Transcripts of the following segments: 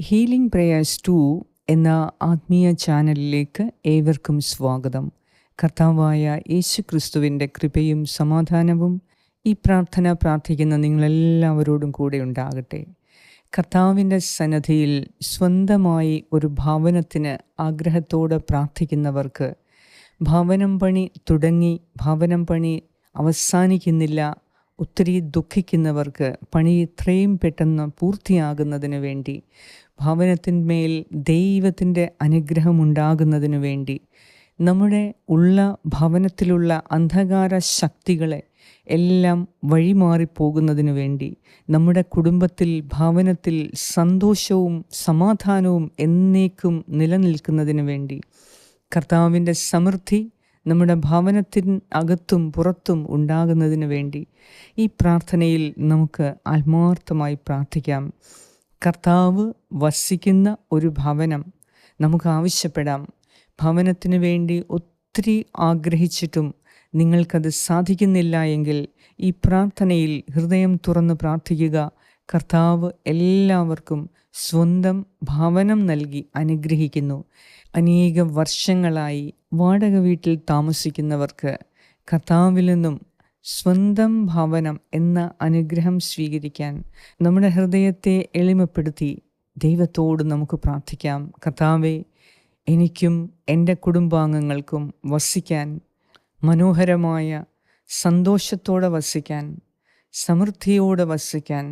Healing prayers 2 എന്ന ആത്മീയ ചാനലിലേക്ക് ഏവർക്കും സ്വാഗതം. കർത്താവായ യേശു ക്രിസ്തുവിൻ്റെ കൃപയും സമാധാനവും ഈ പ്രാർത്ഥന പ്രാർത്ഥിക്കുന്ന നിങ്ങളെല്ലാവരോടും കൂടെ ഉണ്ടാകട്ടെ. കർത്താവിൻ്റെ സന്നിധിയിൽ സ്വന്തമായി ഒരു ഭവനത്തിന് ആഗ്രഹത്തോടെ പ്രാർത്ഥിക്കുന്നവർക്ക്, ഭവനം പണി തുടങ്ങി ഭവനം പണി അവസാനിക്കുന്നില്ല, ഒത്തിരി ദുഃഖിക്കുന്നവർക്ക് പണി എത്രയും പെട്ടെന്ന് പൂർത്തിയാകുന്നതിന് വേണ്ടി, ഭവനത്തിന്മേൽ ദൈവത്തിൻ്റെ അനുഗ്രഹമുണ്ടാകുന്നതിനു വേണ്ടി, നമ്മുടെ ഉള്ള ഭവനത്തിലുള്ള അന്ധകാര ശക്തികളെ എല്ലാം വഴിമാറിപ്പോകുന്നതിനു വേണ്ടി, നമ്മുടെ കുടുംബത്തിൽ ഭവനത്തിൽ സന്തോഷവും സമാധാനവും എന്നേക്കും നിലനിൽക്കുന്നതിന് വേണ്ടി, കർത്താവിൻ്റെ സമൃദ്ധി നമ്മുടെ ഭവനത്തിന് അകത്തും പുറത്തും ഉണ്ടാകുന്നതിന് വേണ്ടി ഈ പ്രാർത്ഥനയിൽ നമുക്ക് ആത്മാർത്ഥമായി പ്രാർത്ഥിക്കാം. കർത്താവ് വസിക്കുന്ന ഒരു ഭവനം നമുക്ക് ആവശ്യപ്പെടാം. ഭവനത്തിന് വേണ്ടി ഒത്തിരി ആഗ്രഹിച്ചിട്ടും നിങ്ങൾക്കത് സാധിക്കുന്നില്ല എങ്കിൽ ഈ പ്രാർത്ഥനയിൽ ഹൃദയം തുറന്ന് പ്രാർത്ഥിക്കുക. കർത്താവ് എല്ലാവർക്കും സ്വന്തം ഭവനം നൽകി അനുഗ്രഹിക്കുന്നു. അനേക വർഷങ്ങളായി വാടക വീട്ടിൽ താമസിക്കുന്നവർക്ക് കർത്താവിൽ നിന്നും സ്വന്തം ഭവനം എന്ന അനുഗ്രഹം സ്വീകരിക്കാൻ നമ്മുടെ ഹൃദയത്തെ എളിമപ്പെടുത്തി ദൈവത്തോട് നമുക്ക് പ്രാർത്ഥിക്കാം. കർത്താവേ, എനിക്കും എൻ്റെ കുടുംബാംഗങ്ങൾക്കും വസിക്കാൻ, മനോഹരമായ സന്തോഷത്തോടെ വസിക്കാൻ, സമൃദ്ധിയോടെ വസിക്കാൻ,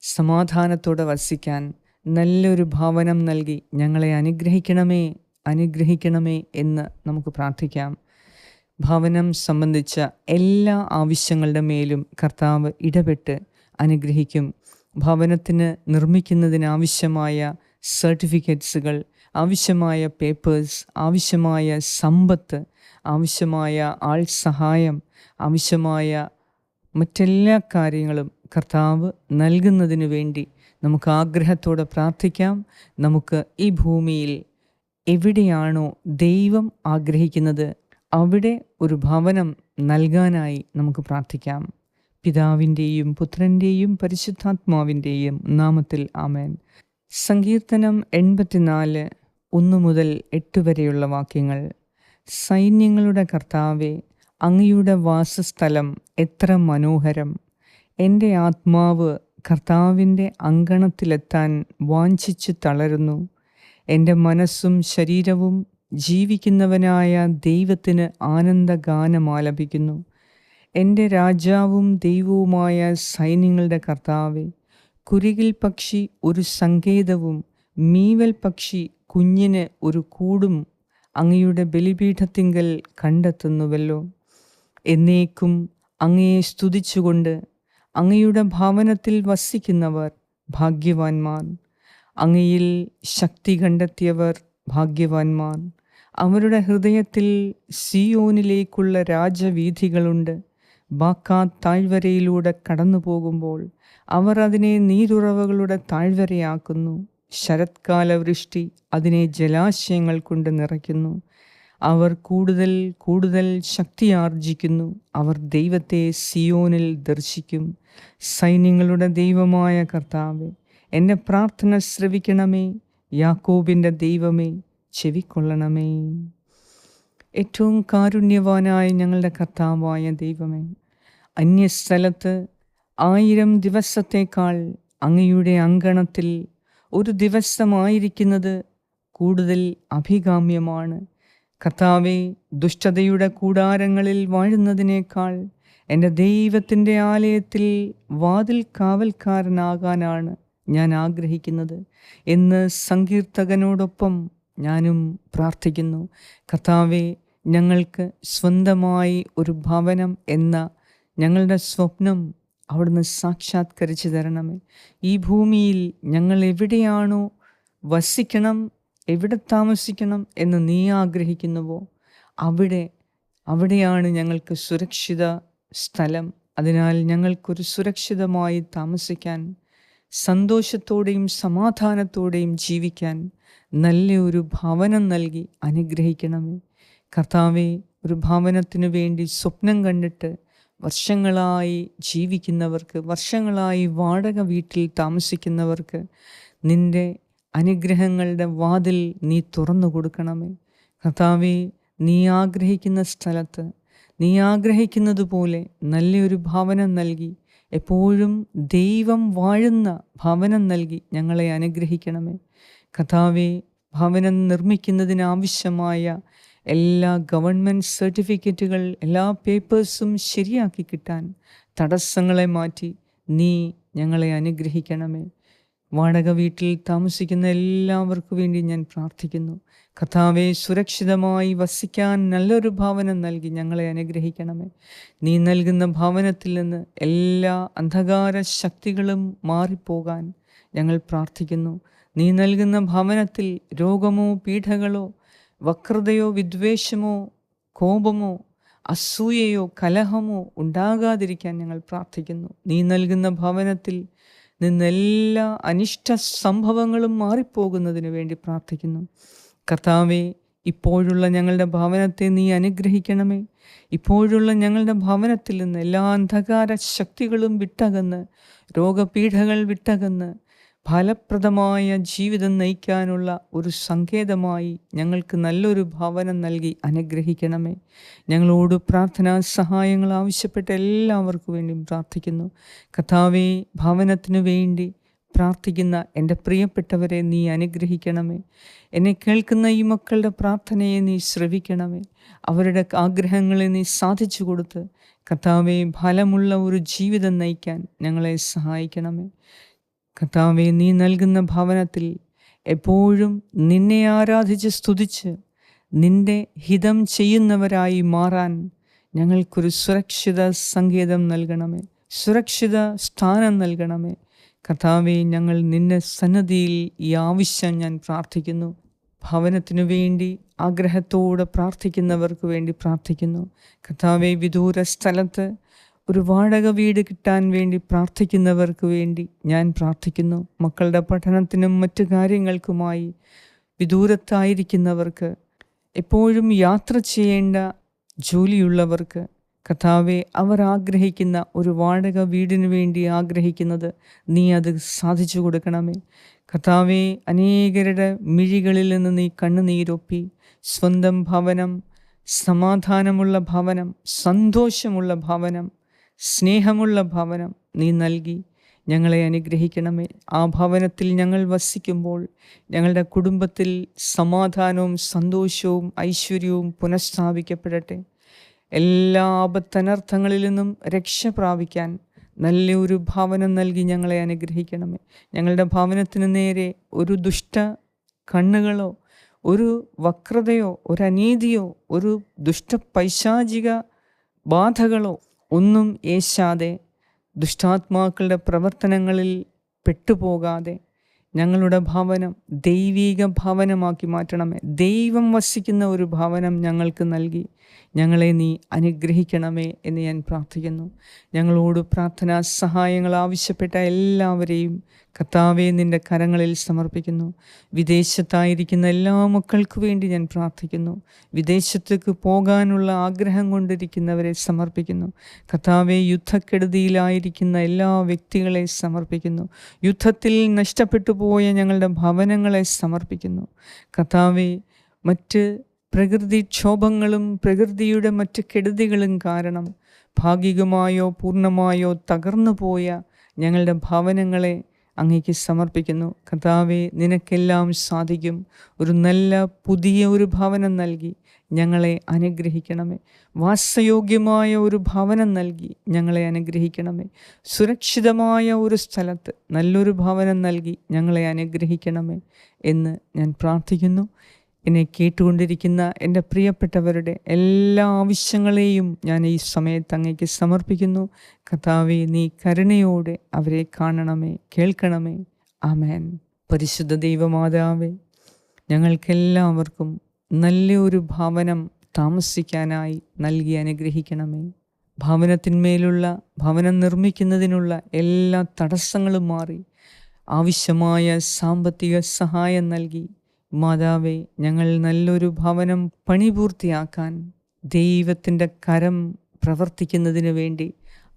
സമാധാനത്തോടെ വസിക്കാൻ നല്ലൊരു ഭവനം നൽകി ഞങ്ങളെ അനുഗ്രഹിക്കണമേ എന്ന് നമുക്ക് പ്രാർത്ഥിക്കാം. ഭവനം സംബന്ധിച്ച എല്ലാ ആവശ്യങ്ങളുടെ മേലും കർത്താവ് ഇടപെട്ട് അനുഗ്രഹിക്കും. ഭവനത്തിന് നിർമ്മിക്കുന്നതിനാവശ്യമായ സർട്ടിഫിക്കറ്റ്സുകൾ, ആവശ്യമായ പേപ്പേഴ്സ്, ആവശ്യമായ സമ്പത്ത്, ആവശ്യമായ ആൾ സഹായം, ആവശ്യമായ മറ്റെല്ലാ കാര്യങ്ങളും കർത്താവ് നൽകുന്നതിന് വേണ്ടി നമുക്ക് ആഗ്രഹത്തോടെ പ്രാർത്ഥിക്കാം. നമുക്ക് ഈ ഭൂമിയിൽ എവിടെയാണോ ദൈവം ആഗ്രഹിക്കുന്നത് അവിടെ ഒരു ഭവനം നൽകാനായി നമുക്ക് പ്രാർത്ഥിക്കാം. പിതാവിൻ്റെയും പുത്രൻ്റെയും പരിശുദ്ധാത്മാവിൻ്റെയും നാമത്തിൽ ആമേൻ. സങ്കീർത്തനം 84 1 മുതൽ 8 വരെയുള്ള വാക്യങ്ങൾ. സൈന്യങ്ങളുടെ കർത്താവേ, അങ്ങയുടെ വാസസ്ഥലം എത്ര മനോഹരം! എൻ്റെ ആത്മാവ് കർത്താവിൻ്റെ അങ്കണത്തിലെത്താൻ വാഞ്ചിച്ച് തളരുന്നു. എൻ്റെ മനസ്സും ശരീരവും ജീവിക്കുന്നവനായ ദൈവത്തിന് ആനന്ദഗാനമാലപിക്കുന്നു. എൻ്റെ രാജാവും ദൈവവുമായ സൈന്യങ്ങളുടെ കർത്താവേ, കുരുകിൽ പക്ഷി ഒരു സങ്കേതവും മീവൽ പക്ഷി കുഞ്ഞിന് ഒരു കൂടും അങ്ങയുടെ ബലിപീഠത്തിങ്കൽ കണ്ടെത്തുന്നുവല്ലോ. എന്നേക്കും അങ്ങയെ സ്തുതിച്ചുകൊണ്ട് അങ്ങയുടെ ഭവനത്തിൽ വസിക്കുന്നവർ ഭാഗ്യവാന്മാർ. അങ്ങയിൽ ശക്തി കണ്ടെത്തിയവർ ഭാഗ്യവാന്മാർ. അവരുടെ ഹൃദയത്തിൽ സിയോനിലേക്കുള്ള രാജവീഥികളുണ്ട്. ബാക്കാത്ത് താഴ്വരയിലൂടെ കടന്നു പോകുമ്പോൾ അവർ അതിനെ നീരുറവകളുടെ താഴ്വരയാക്കുന്നു. ശരത്കാല വൃഷ്ടി അതിനെ ജലാശയങ്ങൾ കൊണ്ട് നിറയ്ക്കുന്നു. അവർ കൂടുതൽ കൂടുതൽ ശക്തിയാർജിക്കുന്നു. അവർ ദൈവത്തെ സിയോനിൽ ദർശിക്കും. സൈന്യങ്ങളുടെ ദൈവമായ കർത്താവേ, എൻ്റെ പ്രാർത്ഥന ശ്രവിക്കണമേ. യാക്കോബിൻ്റെ ദൈവമേ, ചെവിക്കൊള്ളണമേ. ഏറ്റവും കാരുണ്യവാനായ ഞങ്ങളുടെ കർത്താവായ ദൈവമേ, അന്യസ്ഥലത്ത് 1000 ദിവസത്തേക്കാൾ അങ്ങയുടെ അങ്കണത്തിൽ ഒരു ദിവസമായിരിക്കുന്നത് കൂടുതൽ അഭികാമ്യമാണ്. കർത്താവേ, ദുഷ്ടതയുടെ കൂടാരങ്ങളിൽ വാഴുന്നതിനേക്കാൾ എൻ്റെ ദൈവത്തിൻ്റെ ആലയത്തിൽ വാതിൽ കാവൽക്കാരനാകാനാണ് ഞാൻ ആഗ്രഹിക്കുന്നത് എന്ന് സങ്കീർത്തകനോടൊപ്പം ഞാനും പ്രാർത്ഥിക്കുന്നു. കർത്താവേ, ഞങ്ങൾക്ക് സ്വന്തമായി ഒരു ഭവനം എന്ന ഞങ്ങളുടെ സ്വപ്നം അവിടുന്ന് സാക്ഷാത്കരിച്ചു തരണമേ. ഈ ഭൂമിയിൽ ഞങ്ങൾ എവിടെയാണോ വസിക്കണം, എവിടെ താമസിക്കണം എന്ന് നീ ആഗ്രഹിക്കുന്നുവോ അവിടെയാണ് ഞങ്ങൾക്ക് സുരക്ഷിത സ്ഥലം. അതിനാൽ ഞങ്ങൾക്കൊരു സുരക്ഷിതമായി താമസിക്കാൻ, സന്തോഷത്തോടെയും സമാധാനത്തോടെയും ജീവിക്കാൻ നല്ലൊരു ഭവനം നൽകി അനുഗ്രഹിക്കണമേ. കർത്താവേ, ഒരു ഭവനത്തിനു വേണ്ടി സ്വപ്നം കണ്ടിട്ട് വർഷങ്ങളായി ജീവിക്കുന്നവർക്ക്, വർഷങ്ങളായി വാടക വീട്ടിൽ താമസിക്കുന്നവർക്ക് നിൻ്റെ അനുഗ്രഹങ്ങളുടെ വാതിൽ നീ തുറന്നു കൊടുക്കണമേ. കർത്താവേ, നീ ആഗ്രഹിക്കുന്ന സ്ഥലത്ത് നീ ആഗ്രഹിക്കുന്നത് പോലെ നല്ലൊരു ഭവനം നൽകി, എപ്പോഴും ദൈവം വാഴുന്ന ഭവനം നൽകി ഞങ്ങളെ അനുഗ്രഹിക്കണമേ. കർത്താവേ, ഭവനം നിർമ്മിക്കുന്നതിനാവശ്യമായ എല്ലാ ഗവൺമെൻറ് സർട്ടിഫിക്കറ്റുകൾ, എല്ലാ പേപ്പേഴ്സും ശരിയാക്കി കിട്ടാൻ തടസ്സങ്ങളെ മാറ്റി നീ ഞങ്ങളെ അനുഗ്രഹിക്കണമേ. വാടക വീട്ടിൽ താമസിക്കുന്ന എല്ലാവർക്കു വേണ്ടി ഞാൻ പ്രാർത്ഥിക്കുന്നു. കർത്താവെ, സുരക്ഷിതമായി വസിക്കാൻ നല്ലൊരു ഭവനം നൽകി ഞങ്ങളെ അനുഗ്രഹിക്കണമേ. നീ നൽകുന്ന ഭവനത്തിൽ നിന്ന് എല്ലാ അന്ധകാര ശക്തികളും മാറിപ്പോകാൻ ഞങ്ങൾ പ്രാർത്ഥിക്കുന്നു. നീ നൽകുന്ന ഭവനത്തിൽ രോഗമോ പീഡകളോ വക്രതയോ വിദ്വേഷമോ കോപമോ അസൂയയോ കലഹമോ ഉണ്ടാകാതിരിക്കാൻ ഞങ്ങൾ പ്രാർത്ഥിക്കുന്നു. നീ നൽകുന്ന ഭവനത്തിൽ നിന്നെല്ലാ അനിഷ്ട സംഭവങ്ങളും മാറിപ്പോകുന്നതിന് വേണ്ടി പ്രാർത്ഥിക്കുന്നു. കർത്താവേ, ഇപ്പോഴുള്ള ഞങ്ങളുടെ ഭവനത്തെ നീ അനുഗ്രഹിക്കണമേ. ഇപ്പോഴുള്ള ഞങ്ങളുടെ ഭവനത്തിൽ നിന്ന് എല്ലാ അന്ധകാര ശക്തികളും വിട്ടകന്ന്, രോഗപീഠകൾ വിട്ടകന്ന് ഫലപ്രദമായ ജീവിതം നയിക്കാനുള്ള ഒരു സങ്കേതമായി ഞങ്ങൾക്ക് നല്ലൊരു ഭവനം നൽകി അനുഗ്രഹിക്കണമേ. ഞങ്ങളോട് പ്രാർത്ഥനാ സഹായങ്ങൾ ആവശ്യപ്പെട്ട എല്ലാവർക്കു വേണ്ടിയും പ്രാർത്ഥിക്കുന്നു. കർത്താവേ, ഭവനത്തിനു വേണ്ടി പ്രാർത്ഥിക്കുന്ന എൻ്റെ പ്രിയപ്പെട്ടവരെ നീ അനുഗ്രഹിക്കണമേ. എന്നെ കേൾക്കുന്ന ഈ മക്കളുടെ പ്രാർത്ഥനയെ നീ ശ്രവിക്കണമേ. അവരുടെ ആഗ്രഹങ്ങളെ നീ സാധിച്ചു കൊടുത്ത് കർത്താവേ, ഫലമുള്ള ഒരു ജീവിതം നയിക്കാൻ ഞങ്ങളെ സഹായിക്കണമേ. കർത്താവേ, നീ നൽകുന്ന ഭവനത്തിൽ എപ്പോഴും നിന്നെ ആരാധിച്ച് സ്തുതിച്ച് നിന്റെ ഹിതം ചെയ്യുന്നവരായി മാറാൻ ഞങ്ങൾക്കൊരു സുരക്ഷിത സങ്കേതം നൽകണമേ, സുരക്ഷിത സ്ഥാനം നൽകണമേ. കർത്താവേ, ഞങ്ങൾ നിന്റെ സന്നിധിയിൽ ഈ ആവശ്യം ഞാൻ പ്രാർത്ഥിക്കുന്നു. ഭവനത്തിനു വേണ്ടി ആഗ്രഹത്തോടെ പ്രാർത്ഥിക്കുന്നവർക്ക് വേണ്ടി പ്രാർത്ഥിക്കുന്നു. കർത്താവേ, വിദൂര സ്ഥലത്ത് ഒരു വാടക വീട് കിട്ടാൻ വേണ്ടി പ്രാർത്ഥിക്കുന്നവർക്ക് വേണ്ടി ഞാൻ പ്രാർത്ഥിക്കുന്നു. മക്കളുടെ പഠനത്തിനും മറ്റു കാര്യങ്ങൾക്കുമായി വിദൂരത്തായിരിക്കുന്നവർക്ക്, എപ്പോഴും യാത്ര ചെയ്യേണ്ട ജോലിയുള്ളവർക്ക്, കർത്താവെ, അവർ ആഗ്രഹിക്കുന്ന ഒരു വാടക വീടിന് വേണ്ടി ആഗ്രഹിക്കുന്നത് നീ അത് സാധിച്ചു കൊടുക്കണമേ. കർത്താവെ, അനേകരുടെ മിഴികളിൽ നിന്ന് നീ കണ്ണുനീരൊപ്പി സ്വന്തം ഭവനം, സമാധാനമുള്ള ഭവനം, സന്തോഷമുള്ള ഭവനം, സ്നേഹമുള്ള ഭവനം നീ നൽകി ഞങ്ങളെ അനുഗ്രഹിക്കണമേ. ആ ഭവനത്തിൽ ഞങ്ങൾ വസിക്കുമ്പോൾ ഞങ്ങളുടെ കുടുംബത്തിൽ സമാധാനവും സന്തോഷവും ഐശ്വര്യവും പുനഃസ്ഥാപിക്കപ്പെടട്ടെ. എല്ലാ ആപത്തനർത്ഥങ്ങളിൽ നിന്നും രക്ഷ പ്രാപിക്കാൻ നല്ലൊരു ഭവനം നൽകി ഞങ്ങളെ അനുഗ്രഹിക്കണമേ. ഞങ്ങളുടെ ഭവനത്തിന് നേരെ ഒരു ദുഷ്ട കണ്ണുകളോ ഒരു വക്രതയോ ഒരു അനീതിയോ ഒരു ദുഷ്ട പൈശാചിക ബാധകളോ ഒന്നും ഏശാതെ, ദുഷ്ടാത്മാക്കളുടെ പ്രവർത്തനങ്ങളിൽ പെട്ടുപോകാതെ ഞങ്ങളുടെ ഭവനം ദൈവീക ഭവനമാക്കി മാറ്റണമേ. ദൈവം വസിക്കുന്ന ഒരു ഭവനം ഞങ്ങൾക്ക് നൽകി ഞങ്ങളെ നീ അനുഗ്രഹിക്കണമേ എന്ന് ഞാൻ പ്രാർത്ഥിക്കുന്നു. ഞങ്ങളോട് പ്രാർത്ഥനാ സഹായങ്ങൾ ആവശ്യപ്പെട്ട എല്ലാവരെയും കർത്താവേ, നിൻ്റെ കരങ്ങളിൽ സമർപ്പിക്കുന്നു. വിദേശത്തായിരിക്കുന്ന എല്ലാ മക്കൾക്ക് വേണ്ടി ഞാൻ പ്രാർത്ഥിക്കുന്നു. വിദേശത്തേക്ക് പോകാനുള്ള ആഗ്രഹം കൊണ്ടിരിക്കുന്നവരെ സമർപ്പിക്കുന്നു. കർത്താവേ, യുദ്ധക്കെടുതിയിലായിരിക്കുന്ന എല്ലാ വ്യക്തികളെ സമർപ്പിക്കുന്നു. യുദ്ധത്തിൽ നഷ്ടപ്പെട്ടു പോയ ഞങ്ങളുടെ ഭവനങ്ങളെ സമർപ്പിക്കുന്നു. കർത്താവേ, മറ്റ് പ്രകൃതിക്ഷോഭങ്ങളും പ്രകൃതിയുടെ മറ്റ് കെടുതികളും കാരണം ഭാഗികമായോ പൂർണ്ണമായോ തകർന്നു പോയ ഞങ്ങളുടെ ഭവനങ്ങളെ അങ്ങേക്ക് സമർപ്പിക്കുന്നു. കർത്താവേ, നിനക്കെല്ലാം സാധിക്കും. ഒരു നല്ല പുതിയ ഒരു ഭവനം നൽകി ഞങ്ങളെ അനുഗ്രഹിക്കണമേ. വാസയോഗ്യമായ ഒരു ഭവനം നൽകി ഞങ്ങളെ അനുഗ്രഹിക്കണമേ. സുരക്ഷിതമായ ഒരു സ്ഥലത്ത് നല്ലൊരു ഭവനം നൽകി ഞങ്ങളെ അനുഗ്രഹിക്കണമേ എന്ന് ഞാൻ പ്രാർത്ഥിക്കുന്നു. എന്നെ കേട്ടുകൊണ്ടിരിക്കുന്ന എൻ്റെ പ്രിയപ്പെട്ടവരുടെ എല്ലാ ആവശ്യങ്ങളെയും ഞാൻ ഈ സമയത്ത് അങ്ങേക്ക് സമർപ്പിക്കുന്നു. കർത്താവേ, നീ കരുണയോടെ അവരെ കാണണമേ, കേൾക്കണമേ. ആമേൻ. പരിശുദ്ധ ദൈവമാതാവേ, ഞങ്ങൾക്കെല്ലാവർക്കും നല്ലൊരു ഭവനം താമസിക്കാനായി നൽകി അനുഗ്രഹിക്കണമേ. ഭവനം നിർമ്മിക്കുന്നതിനുള്ള എല്ലാ തടസ്സങ്ങളും മാറി ആവശ്യമായ സാമ്പത്തിക സഹായം നൽകി മാതാവേ, ഞങ്ങൾ നല്ലൊരു ഭവനം പണിപൂർത്തിയാക്കാൻ ദൈവത്തിൻ്റെ കരം പ്രവർത്തിക്കുന്നതിന് വേണ്ടി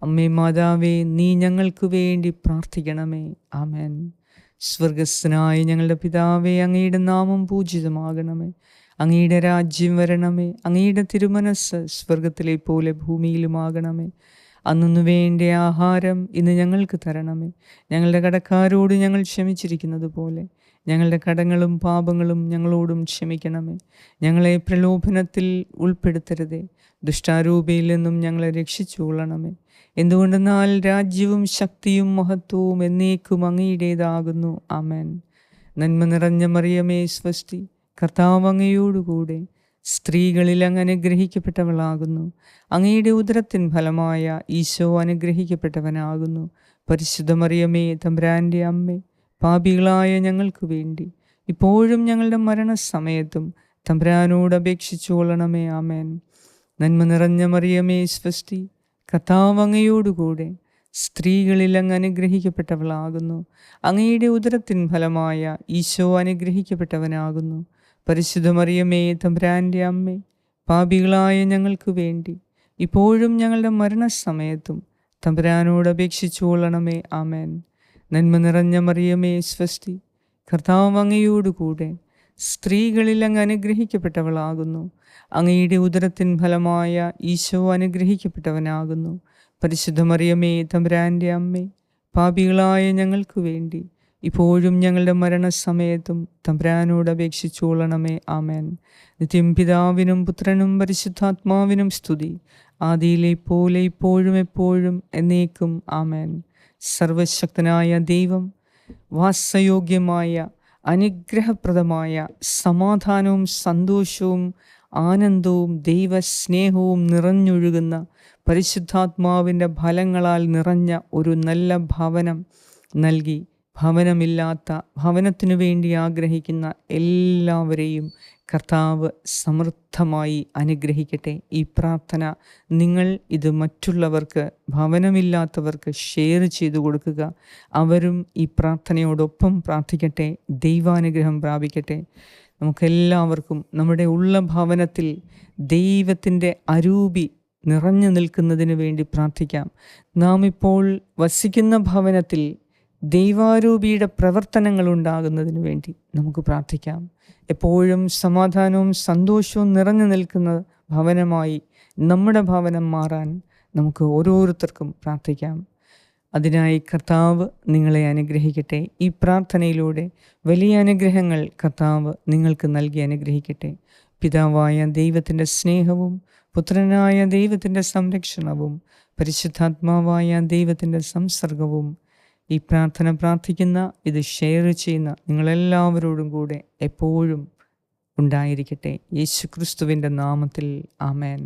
അമ്മേ മാതാവേ, നീ ഞങ്ങൾക്ക് വേണ്ടി പ്രാർത്ഥിക്കണമേ. ആമേൻ. സ്വർഗസ്ഥനായ ഞങ്ങളുടെ പിതാവേ, അങ്ങയുടെ നാമം പൂജിതമാകണമേ. അങ്ങയുടെ രാജ്യം വരണമേ. അങ്ങയുടെ തിരുമനസ്സ് സ്വർഗത്തിലെ പോലെ ഭൂമിയിലുമാകണമേ. അന്നു വേണ്ട ആഹാരം ഇന്ന് ഞങ്ങൾക്ക് തരണമേ. ഞങ്ങളുടെ കടക്കാരോട് ഞങ്ങൾ ക്ഷമിച്ചിരിക്കുന്നത് പോലെ ഞങ്ങളുടെ കടങ്ങളും പാപങ്ങളും ഞങ്ങളോടും ക്ഷമിക്കണമേ. ഞങ്ങളെ പ്രലോഭനത്തിൽ ഉൾപ്പെടുത്തരുതേ, ദുഷ്ടാരൂപിയിൽ നിന്നും ഞങ്ങളെ രക്ഷിച്ചുകൊള്ളണമേ. എന്തുകൊണ്ടെന്നാൽ രാജ്യവും ശക്തിയും മഹത്വവും എന്നേക്കും അങ്ങയുടേതാകുന്നു. ആമേൻ. നന്മ നിറഞ്ഞ മറിയമേ, സ്വസ്തി, കർത്താവ് അങ്ങയോടുകൂടെ സ്ത്രീകളിൽ അങ്ങ് അനുഗ്രഹിക്കപ്പെട്ടവളാകുന്നു. അങ്ങയുടെ ഉദരത്തിൻ ഫലമായ ഈശോ അനുഗ്രഹിക്കപ്പെട്ടവനാകുന്നു. പരിശുദ്ധ മറിയമേ, തമ്പുരാൻ്റെ അമ്മേ, പാപികളായ ഞങ്ങൾക്ക് വേണ്ടി ഇപ്പോഴും ഞങ്ങളുടെ മരണസമയത്തും തമ്പുരാനോട് അപേക്ഷിച്ചു കൊള്ളണമേ. ആമേൻ. നന്മ നിറഞ്ഞ മറിയമേ, സ്വസ്തി, കർത്താവ് അങ്ങയോടുകൂടെ സ്ത്രീകളിൽ അങ്ങ് അനുഗ്രഹിക്കപ്പെട്ടവളാകുന്നു. അങ്ങയുടെ ഉദരത്തിൻ ഫലമായ ഈശോ അനുഗ്രഹിക്കപ്പെട്ടവനാകുന്നു. പരിശുദ്ധ മറിയമേ, തമ്പുരാൻ്റെ അമ്മേ, പാപികളായ ഞങ്ങൾക്ക് വേണ്ടി ഇപ്പോഴും ഞങ്ങളുടെ മരണസമയത്തും തമ്പുരാനോട് അപേക്ഷിച്ചു കൊള്ളണമേ. ആമേൻ. നന്മ നിറഞ്ഞ മറിയമേ, സ്വസ്തി, കർത്താവ് അങ്ങയോടുകൂടെ സ്ത്രീകളിൽ അങ്ങ് അനുഗ്രഹിക്കപ്പെട്ടവളാകുന്നു. അങ്ങയുടെ ഉദരത്തിൻ ഫലമായ ഈശോ അനുഗ്രഹിക്കപ്പെട്ടവനാകുന്നു. പരിശുദ്ധ മറിയമേ, തമ്പുരാൻ്റെ അമ്മേ, പാപികളായ ഞങ്ങൾക്ക് വേണ്ടി ഇപ്പോഴും ഞങ്ങളുടെ മരണസമയത്തും തമ്പുരാനോട് അപേക്ഷിച്ചു കൊള്ളണമേ. ആമേൻ. നിത്യം പിതാവിനും പുത്രനും പരിശുദ്ധാത്മാവിനും സ്തുതി, ആദിയിലെ പോലെ ഇപ്പോഴും എപ്പോഴും എന്നേക്കും. ആമേൻ. സർവശക്തനായ ദൈവം വാസയോഗ്യമായ അനുഗ്രഹപ്രദമായ സമാധാനവും സന്തോഷവും ആനന്ദവും ദൈവസ്നേഹവും നിറഞ്ഞൊഴുകുന്ന പരിശുദ്ധാത്മാവിൻ്റെ ഫലങ്ങളാൽ നിറഞ്ഞ ഒരു നല്ല ഭവനം നൽകി ഭവനമില്ലാത്ത, ഭവനത്തിനു വേണ്ടി ആഗ്രഹിക്കുന്ന എല്ലാവരെയും കർത്താവ് സമൃദ്ധമായി അനുഗ്രഹിക്കട്ടെ. ഈ പ്രാർത്ഥന നിങ്ങൾ ഇത് മറ്റുള്ളവർക്ക്, ഭവനമില്ലാത്തവർക്ക് ഷെയർ ചെയ്തു കൊടുക്കുക. അവരും ഈ പ്രാർത്ഥനയോടൊപ്പം പ്രാർത്ഥിക്കട്ടെ, ദൈവാനുഗ്രഹം പ്രാപിക്കട്ടെ. നമുക്കെല്ലാവർക്കും നമ്മുടെ ഉള്ള ഭവനത്തിൽ ദൈവത്തിൻ്റെ അരൂപി നിറഞ്ഞു നിൽക്കുന്നതിന് വേണ്ടി പ്രാർത്ഥിക്കാം. നാം ഇപ്പോൾ വസിക്കുന്ന ഭവനത്തിൽ ദൈവാരൂപിയുടെ പ്രവർത്തനങ്ങൾ ഉണ്ടാകുന്നതിന് വേണ്ടി നമുക്ക് പ്രാർത്ഥിക്കാം. എപ്പോഴും സമാധാനവും സന്തോഷവും നിറഞ്ഞു നിൽക്കുന്ന ഭവനമായി നമ്മുടെ ഭവനം മാറാൻ നമുക്ക് ഓരോരുത്തർക്കും പ്രാർത്ഥിക്കാം. അതിനായി കർത്താവ് നിങ്ങളെ അനുഗ്രഹിക്കട്ടെ. ഈ പ്രാർത്ഥനയിലൂടെ വലിയ അനുഗ്രഹങ്ങൾ കർത്താവ് നിങ്ങൾക്ക് നൽകി അനുഗ്രഹിക്കട്ടെ. പിതാവായ ദൈവത്തിൻ്റെ സ്നേഹവും പുത്രനായ ദൈവത്തിൻ്റെ സംരക്ഷണവും പരിശുദ്ധാത്മാവായ ദൈവത്തിൻ്റെ സംസർഗവും ഈ പ്രാർത്ഥന പ്രാർത്ഥിക്കുന്ന, ഇത് ഷെയർ ചെയ്യുന്ന നിങ്ങളെല്ലാവരോടും കൂടെ എപ്പോഴും ഉണ്ടായിരിക്കട്ടെ. യേശുക്രിസ്തുവിൻ്റെ നാമത്തിൽ. ആമേൻ.